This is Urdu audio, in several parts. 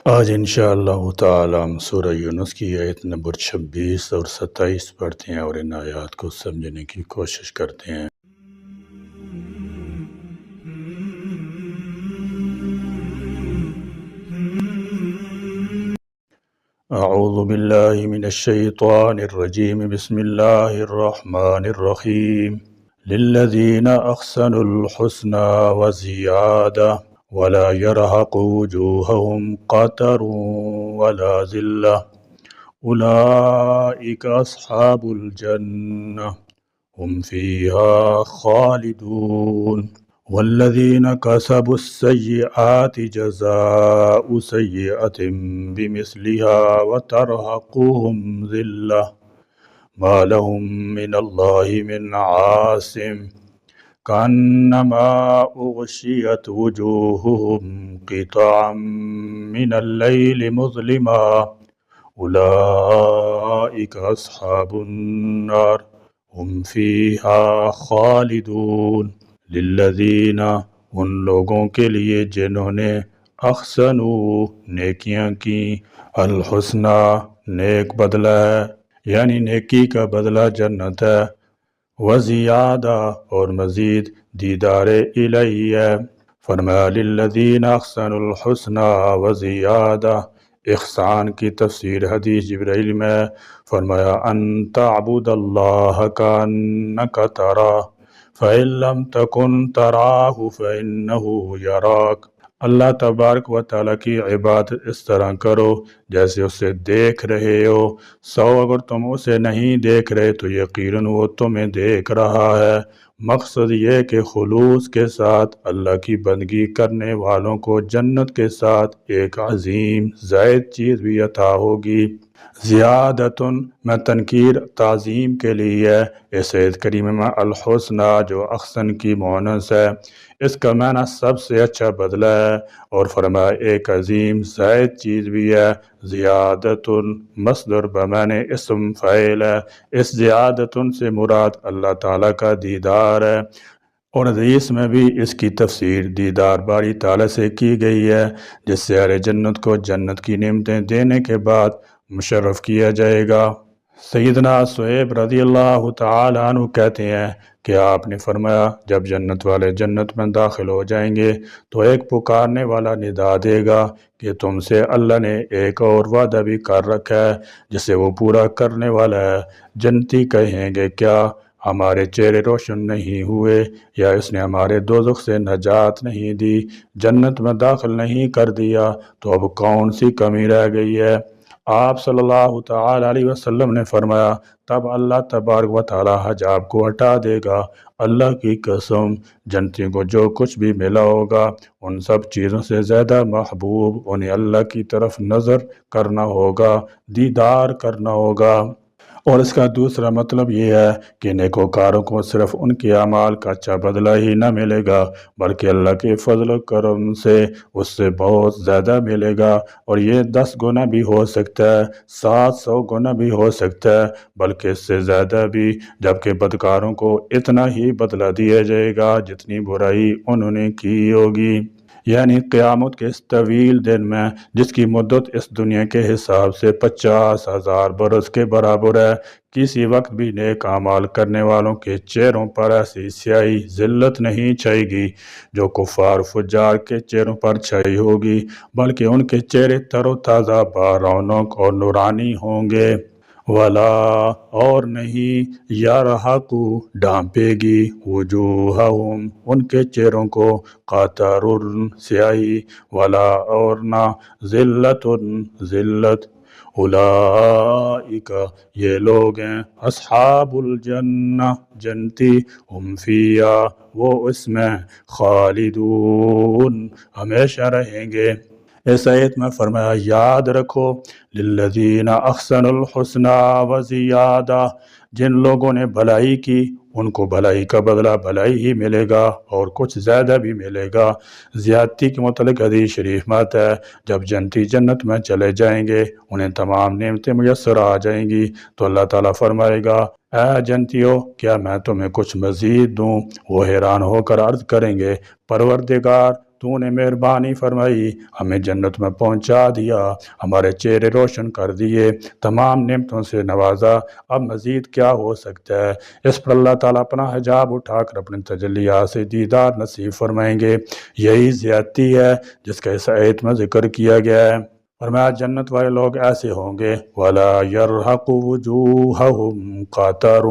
آج انشاءاللہ تعالی ہم سورہ یونس کی آیت نمبر 26 اور 27 پڑھتے ہیں اور ان آیات کو سمجھنے کی کوشش کرتے ہیں۔ اعوذ باللہ من الشیطان الرجیم، بسم اللہ الرحمن الرحیم۔ للذین احسنوا الحسنى وزیادہ ولا يرهق وجوههم قتر ولا ذلة أولئك أصحاب الجنة هم فيها خالدون والذين كسبوا السيئات جزاء سيئة بمثلها وترهقهم ذلة ما لهم من الله من عاصم كأنما أغشيت وجوههم قطعا من الليل مظلما أولئك أصحاب النار هم فيها خالدون۔ للذین، ان لوگوں کے لیے جنہوں نے احسنوا، نیکیاں کی، الحسنى، نیک بدلہ ہے، یعنی نیکی کا بدلہ جنت ہے، وزیادہ، اور مزید دیدار الہی ہے۔ فرمایا للذین احسنوا الحسنى وزیادہ۔ احسان کی تفسیر حدیث جبرائیل میں فرمایا ان تعبد اللہ کانک تراہ فإن لم تکن تراہ فإنہ یراک۔ اللہ تبارک و تعالیٰ کی عبادت اس طرح کرو جیسے اسے دیکھ رہے ہو۔ اگر تم اسے نہیں دیکھ رہے تو یقیناً وہ تمہیں دیکھ رہا ہے۔ مقصد یہ کہ خلوص کے ساتھ اللہ کی بندگی کرنے والوں کو جنت کے ساتھ ایک عظیم زائد چیز بھی عطا ہوگی۔ زیادتن میں تنکیر تعظیم کے لیے ہے۔ اس آیت کریمہ میں الحسنى جو احسن کی مؤنث ہے، اس کا معنی سب سے اچھا بدلہ ہے، اور فرمایا ایک عظیم زائد چیز بھی ہے۔ زیادتن مصدر بمعنی اسم فاعل ہے۔ اس زیادتن سے مراد اللہ تعالیٰ کا دیدار ہے، اور حدیث میں بھی اس کی تفسیر دیدار باری تعالیٰ سے کی گئی ہے، جس سے اہل جنت کو جنت کی نعمتیں دینے کے بعد مشرف کیا جائے گا۔ سیدنا صہیب رضی اللہ تعالی عنہ کہتے ہیں کہ آپ نے فرمایا جب جنت والے جنت میں داخل ہو جائیں گے تو ایک پکارنے والا ندا دے گا کہ تم سے اللہ نے ایک اور وعدہ بھی کر رکھا ہے جسے وہ پورا کرنے والا ہے۔ جنتی کہیں گے کیا ہمارے چہرے روشن نہیں ہوئے، یا اس نے ہمارے دوزخ سے نجات نہیں دی، جنت میں داخل نہیں کر دیا، تو اب کون سی کمی رہ گئی ہے؟ آپ صلی اللہ تعالی علیہ وسلم نے فرمایا تب اللہ تبارک و تعالی حجاب کو ہٹا دے گا۔ اللہ کی قسم، جنتیوں کو جو کچھ بھی ملا ہوگا ان سب چیزوں سے زیادہ محبوب انہیں اللہ کی طرف نظر کرنا ہوگا، دیدار کرنا ہوگا۔ اور اس کا دوسرا مطلب یہ ہے کہ نیکوکاروں کو صرف ان کے اعمال کا اچھا بدلہ ہی نہ ملے گا بلکہ اللہ کے فضل و کرم سے اس سے بہت زیادہ ملے گا، اور یہ 10 گنا بھی ہو سکتا ہے، 700 گنا بھی ہو سکتا ہے، بلکہ اس سے زیادہ بھی، جبکہ بدکاروں کو اتنا ہی بدلہ دیا جائے گا جتنی برائی انہوں نے کی ہوگی۔ یعنی قیامت کے اس طویل دن میں جس کی مدت اس دنیا کے حساب سے 50,000 برس کے برابر ہے، کسی وقت بھی نیک اعمال کرنے والوں کے چہروں پر ایسی سیاہی ذلت نہیں چھائے گی جو کفار فجار کے چہروں پر چھائی ہوگی، بلکہ ان کے چہرے تر و تازہ، بارونق اور نورانی ہوں گے۔ ولا، اور نہیں، یرحق، ڈھانپے گی، وجوہہم، ان کے چہروں کو، قطر، سیاہی، ولا، اور نہ، ذلت، ذلت۔ اولئک، یہ لوگ ہیں، اصحاب الجنہ، جنتی، ہم فیہا، وہ اس میں، خالدون، ہمیشہ رہیں گے۔ اس آیت میں فرمایا یاد رکھو للذین احسنوا الحسنى وزیادہ، جن لوگوں نے بھلائی کی ان کو بھلائی کا بدلہ بھلائی ہی ملے گا اور کچھ زیادہ بھی ملے گا۔ زیادتی کے متعلق حدیث شریف میں آتا ہے جب جنتی جنت میں چلے جائیں گے انہیں تمام نعمتیں میسر آ جائیں گی تو اللہ تعالیٰ فرمائے گا اے جنتیوں کیا میں تمہیں کچھ مزید دوں؟ وہ حیران ہو کر عرض کریں گے پروردگار تو نے مہربانی فرمائی، ہمیں جنت میں پہنچا دیا، ہمارے چہرے روشن کر دیے، تمام نعمتوں سے نوازا، اب مزید کیا ہو سکتا ہے؟ اس پر اللہ تعالیٰ اپنا حجاب اٹھا کر اپنے تجلیات سے دیدار نصیب فرمائیں گے۔ یہی زیادتی ہے جس کا اس آیت میں ذکر کیا گیا ہے۔ فرمایا جنت والے لوگ ایسے ہوں گے، وَلَا يَرْحَقُ وُجُوهَهُمْ قَتَرٌ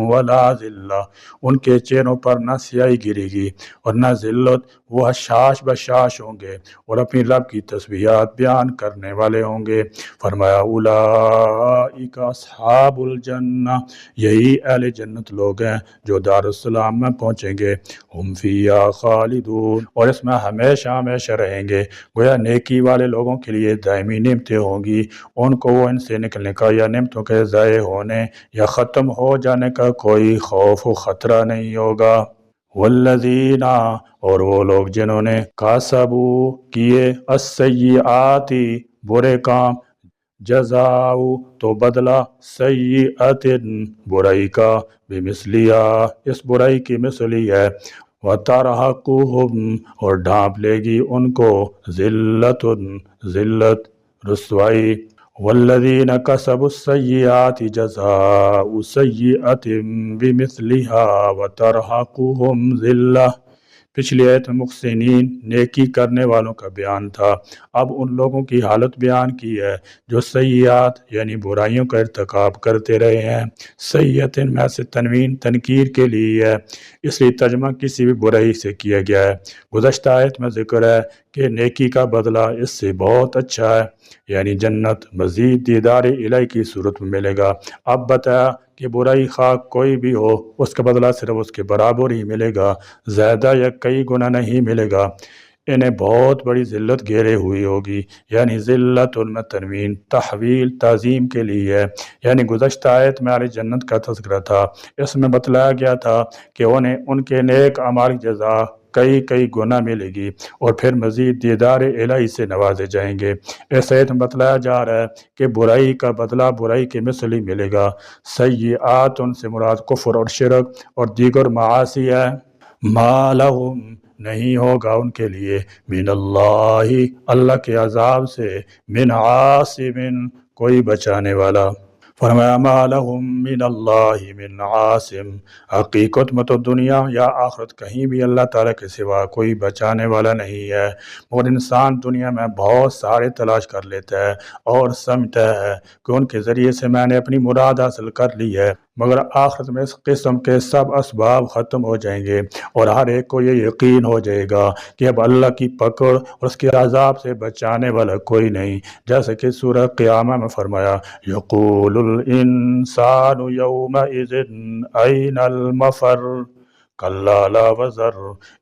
وَلَا ذِلَّةٌ، ان کے چہروں پر نہ سیاہی گرے گی اور نہ ذلت، وہ حشاش بشاش ہوں گے اور اپنی رب کی تسبیحات بیان کرنے والے ہوں گے۔ فرمایا اولئک اصحاب الجنہ، یہی اہل جنت لوگ ہیں جو دارالسلام میں پہنچیں گے، ہم فیہا خالدون، اور اس میں ہمیشہ ہمیشہ رہیں گے۔ گویا نیکی والے لوگوں کے لیے دائمی نعمتیں ہوں گی، ان کو ان سے نکلنے کا یا نعمتوں کے ضائع ہونے یا ختم ہو جانے کا کوئی خوف و خطرہ نہیں ہوگا۔ والذین، اور وہ لوگ جنہوں نے کسبوا کیے السیئات برے کام، جزاؤ تو بدلہ سیئت برائی کا بمثلہا اس برائی کی مثل ہی ہے، وترہقہم اور ڈھانپ لے گی ان کو ذلت ذلت رسوائی، والذین کسبوا السیئات جزاء سیئۃ بمثلہا وترہقہم ذلہ۔ پچھلی آیت میں محسنین نیکی کرنے والوں کا بیان تھا، اب ان لوگوں کی حالت بیان کی ہے جو سیئات یعنی برائیوں کا ارتکاب کرتے رہے ہیں۔ سیئت میں سے تنوین تنکیر کے لیے ہے، اس لیے ترجمہ کسی بھی برائی سے کیا گیا ہے۔ گزشتہ آیت میں ذکر ہے کہ نیکی کا بدلہ اس سے بہت اچھا ہے، یعنی جنت مزید دیدار الہی کی صورت میں ملے گا۔ اب بتایا کہ برائی خواہ کوئی بھی ہو، اس کا بدلہ صرف اس کے برابر ہی ملے گا، زیادہ یا کئی گنا نہیں ملے گا۔ انہیں بہت بڑی ذلت گھیرے ہوئی ہوگی، یعنی ذلت ان میں تنوین تحویل تعظیم کے لیے ہے، یعنی گزشتہ آیت میں اہل جنت کا تذکرہ تھا، اس میں بتلایا گیا تھا کہ انہیں ان کے نیک اعمال کی جزا کئی گنا ملے گی اور پھر مزید دیدار الہی سے نوازے جائیں گے۔ اس آیت میں بتلایا جا رہا ہے کہ برائی کا بدلہ برائی کے مثل ہی ملے گا۔ سیئات ان سے مراد کفر اور شرک اور دیگر معاصی ہے۔ ما لہم نہیں ہوگا ان کے لیے من اللہ اللہ کے عذاب سے من عاصم کوئی بچانے والا۔ فرمایا ما لہم من اللہ من عاصم، حقیقت میں تو دنیا یا آخرت کہیں بھی اللہ تعالیٰ کے سوا کوئی بچانے والا نہیں ہے، اور انسان دنیا میں بہت سارے تلاش کر لیتا ہے اور سمجھتا ہے کہ ان کے ذریعے سے میں نے اپنی مراد حاصل کر لی ہے، مگر آخرت میں اس قسم کے سب اسباب ختم ہو جائیں گے اور ہر ایک کو یہ یقین ہو جائے گا کہ اب اللہ کی پکڑ اور اس کے عذاب سے بچانے والا کوئی نہیں، جیسے کہ سورہ قیامہ میں فرمایا یقول الانسان یومئذ این المفر کلا لا وزر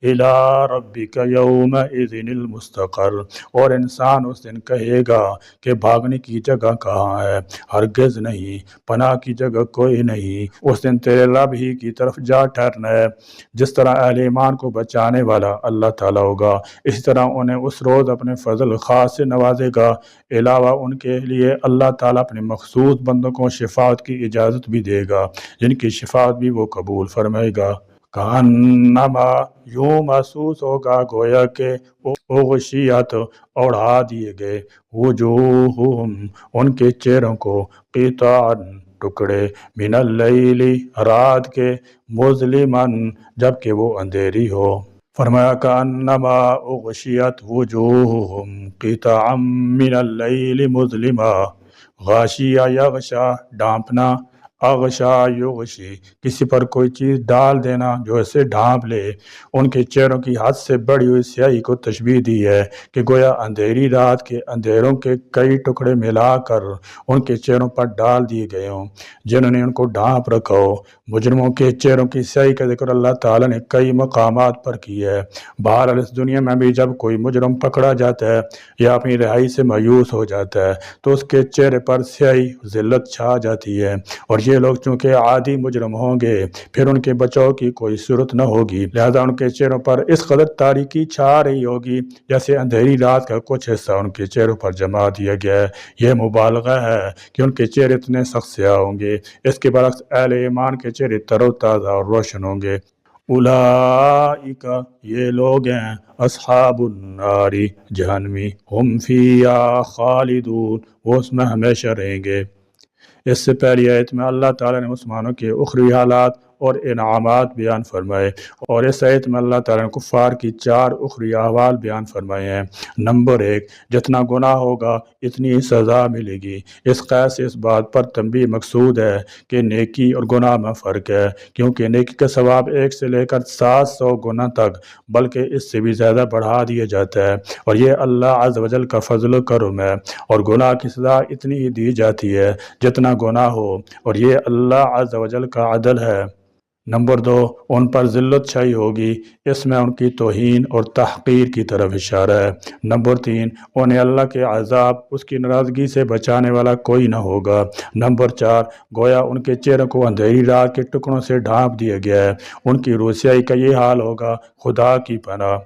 الی ربک یومئذ المستقر، اور انسان اس دن کہے گا کہ بھاگنے کی جگہ کہاں ہے، ہرگز نہیں، پناہ کی جگہ کوئی نہیں، اس دن تیرے رب ہی کی طرف جا ٹھہرنا ہے۔ جس طرح اہل ایمان کو بچانے والا اللہ تعالیٰ ہوگا، اسی طرح انہیں اس روز اپنے فضل خاص سے نوازے گا۔ علاوہ ان کے لیے اللہ تعالیٰ اپنے مخصوص بندوں کو شفاعت کی اجازت بھی دے گا، جن کی شفاعت بھی وہ قبول فرمائے گا۔ کانما یوں محسوس ہوگا گویا کہ اغشیت اوڑھا دیے گئے، وجوہہم ان کے چہروں کو قطعا ٹکڑے، من اللیل رات کے، مظلماً جبکہ وہ اندھیری ہو۔ فرمایا کانما اغشیت وجوہہم قطعا من اللیل مظلما، غاشیہ یغشا ڈھانپنا، اغشا یغشی کسی پر کوئی چیز ڈال دینا جو اسے ڈھانپ لے۔ ان کے چہروں کی حد سے بڑی ہوئی سیاہی کو تشبیہ دی ہے کہ گویا اندھیری رات کے اندھیروں کے کئی ٹکڑے ملا کر ان کے چہروں پر ڈال دیے گئے ہوں جنہوں نے ان کو ڈھانپ رکھا ہو۔ مجرموں کے چہروں کی سیاہی کا ذکر اللہ تعالیٰ نے کئی مقامات پر کیا ہے۔ بہرحال اس دنیا میں بھی جب کوئی مجرم پکڑا جاتا ہے یا اپنی رہائی سے مایوس ہو جاتا ہے تو اس کے چہرے پر سیاہی ذلت چھا جاتی ہے، اور یہ لوگ چونکہ عادی مجرم ہوں گے پھر ان کے بچاؤ کی کوئی صورت نہ ہوگی، لہذا ان کے چہروں پر اس قدر تاریکی چھا رہی ہوگی جیسے اندھیری رات کا کچھ حصہ ان کے چہروں پر جما دیا گیا ہے۔ یہ مبالغہ ہے کہ ان کے چہرے اتنے سخت سیاہ ہوں گے، اس کے برعکس اہل ایمان کے چہرے تر و تازہ اور روشن ہوں گے۔ اولئک یہ لوگ ہیں اصحاب النار جہنمی ہم فیہا خالدون وہ اس میں ہمیشہ رہیں گے۔ اس سے پہلی آیت میں اللہ تعالیٰ نے مسلمانوں کے اخروی حالات اور انعامات بیان فرمائے، اور اس آیت میں اللہ تعالیٰ نے کفار کی 4 اخروی احوال بیان فرمائے ہیں۔ نمبر 1، جتنا گناہ ہوگا اتنی ہی سزا ملے گی۔ اس قید سے اس بات پر تنبیہ مقصود ہے کہ نیکی اور گناہ میں فرق ہے، کیونکہ نیکی کا ثواب 1 سے لے کر 700 گنا تک بلکہ اس سے بھی زیادہ بڑھا دیا جاتا ہے، اور یہ اللہ عز و جل کا فضل و کرم ہے، اور گناہ کی سزا اتنی ہی دی جاتی ہے جتنا گناہ ہو، اور یہ اللہ عز و جل کا عدل ہے۔ نمبر 2، ان پر ذلت چھائی ہوگی، اس میں ان کی توہین اور تحقیر کی طرف اشارہ ہے۔ نمبر 3، انہیں اللہ کے عذاب اس کی ناراضگی سے بچانے والا کوئی نہ ہوگا۔ نمبر 4، گویا ان کے چہروں کو اندھیری رات کے ٹکڑوں سے ڈھانپ دیا گیا ہے، ان کی روسیائی کا یہ حال ہوگا، خدا کی پناہ۔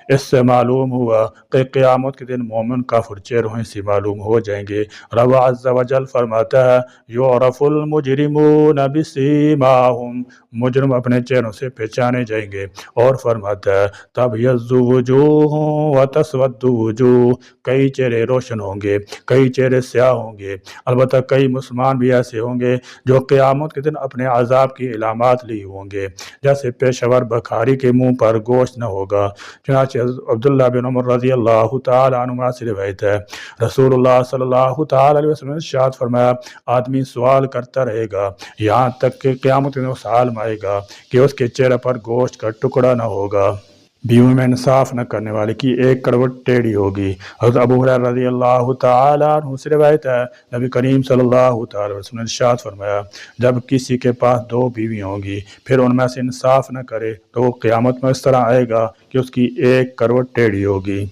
اس سے معلوم ہوا کہ قیامت کے دن مومن کافر چہروں سے معلوم ہو جائیں گے۔ رب عز و جل فرماتا ہے یعرف المجرمون بسیماہم، مجرم اپنے چہروں سے پہچانے جائیں گے، اور فرماتا ہے تبیض وجوہ وتسود وجوہ، کئی چہرے روشن ہوں گے، کئی چہرے سیاہ ہوں گے۔ البتہ کئی مسلمان بھی ایسے ہوں گے جو قیامت کے دن اپنے عذاب کی علامات لی ہوں گے، جیسے پیشور بکھاری کے منہ پر گوشت نہ ہوگا۔ چنانچہ عبداللہ بن عمر رضی اللہ تعالی عنہما سے روایت ہے، رسول اللہ صلی اللہ تعالی علیہ وسلم نے ارشاد فرمایا آدمی سوال کرتا رہے گا یہاں تک کہ قیامت کے دن اس حال میں آئے گا کہ اس کے چہرے پر گوشت کا ٹکڑا نہ ہوگا۔ بیوی میں انصاف نہ کرنے والے کی ایک کڑوٹ ٹیڑھی ہوگی۔ حضرت ابو ہریرہ رضی اللہ تعالی عنہ سے روایت ہے، نبی کریم صلی اللہ تعالی وسلم نے ارشاد فرمایا جب کسی کے پاس 2 بیوی ہوں گی پھر ان میں سے انصاف نہ کرے تو وہ قیامت میں اس طرح آئے گا کہ اس کی ایک کروٹ ٹیڑھی ہوگی۔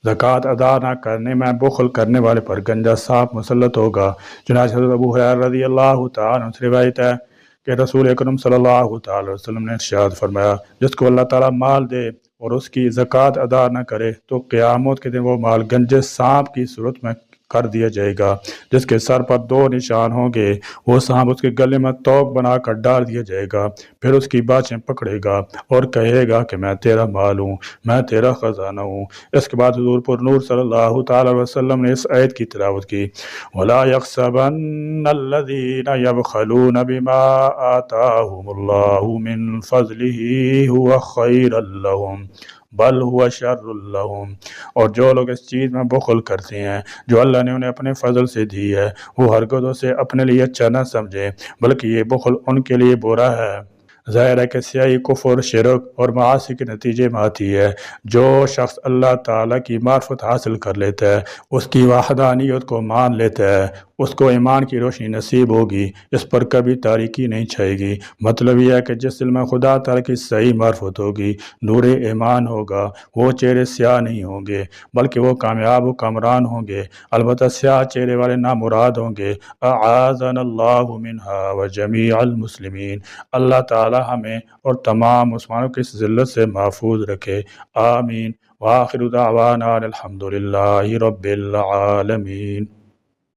زکوٰۃ ادا نہ کرنے میں بخل کرنے والے پر گنجا سانپ مسلط ہوگا۔ چنانچہ حضرت ابو ہریرہ رضی اللہ تعالی عنہ سے روایت ہے کہ رسول اکرم صلی اللہ تعالی وسلم نے ارشاد فرمایا جس کو اللہ تعالیٰ مال دے اور اس کی زکوٰۃ ادا نہ کرے تو قیامت کے دن وہ مال گنجے سانپ کی صورت میں کر دیا جائے گا، جس کے سر پر 2 نشان ہوں گے۔ وہ سانپ اس کے گلے میں توق بنا کر ڈال دیا جائے گا، پھر اس کی باچیں پکڑے گا اور کہے گا کہ میں تیرا مال ہوں، میں تیرا خزانہ ہوں۔ اس کے بعد حضور پر نور صلی اللہ تعالی وسلم نے اس آیت کی تلاوت کی وَلَا يَحْسَبَنَّ الَّذِينَ يَبْخَلُونَ بِمَا آتَاهُمُ اللَّهُ مِنْ فَضْلِهِ هُوَ خَيْرًا لَهُمْ بل هو شر لهم، اور جو لوگ اس چیز میں بخل کرتے ہیں جو اللہ نے انہیں اپنے فضل سے دی ہے وہ ہرگز اسے اپنے لیے اچھا نہ سمجھیں بلکہ یہ بخل ان کے لیے برا ہے۔ ظاہر ہے کہ سیاہی کفر، شرک اور معاصی کے نتیجے میں آتی ہے۔ جو شخص اللہ تعالیٰ کی معرفت حاصل کر لیتا ہے، اس کی وحدانیت کو مان لیتا ہے، اس کو ایمان کی روشنی نصیب ہوگی، اس پر کبھی تاریکی نہیں چھائے گی۔ مطلب یہ ہے کہ جس دل میں خدا تعالیٰ کی صحیح معرفت ہوگی، نور ایمان ہوگا، وہ چہرے سیاہ نہیں ہوں گے بلکہ وہ کامیاب و کامران ہوں گے۔ البتہ سیاہ چہرے والے نامراد ہوں گے۔ اعاذنا اللہ منہا وجمیع المسلمین، اللہ تعالیٰ ہمیں اور تمام مسلمانوں کی اس ذلت سے محفوظ رکھے، آمین۔ وآخر دعوانا الحمدللہ رب العالمین۔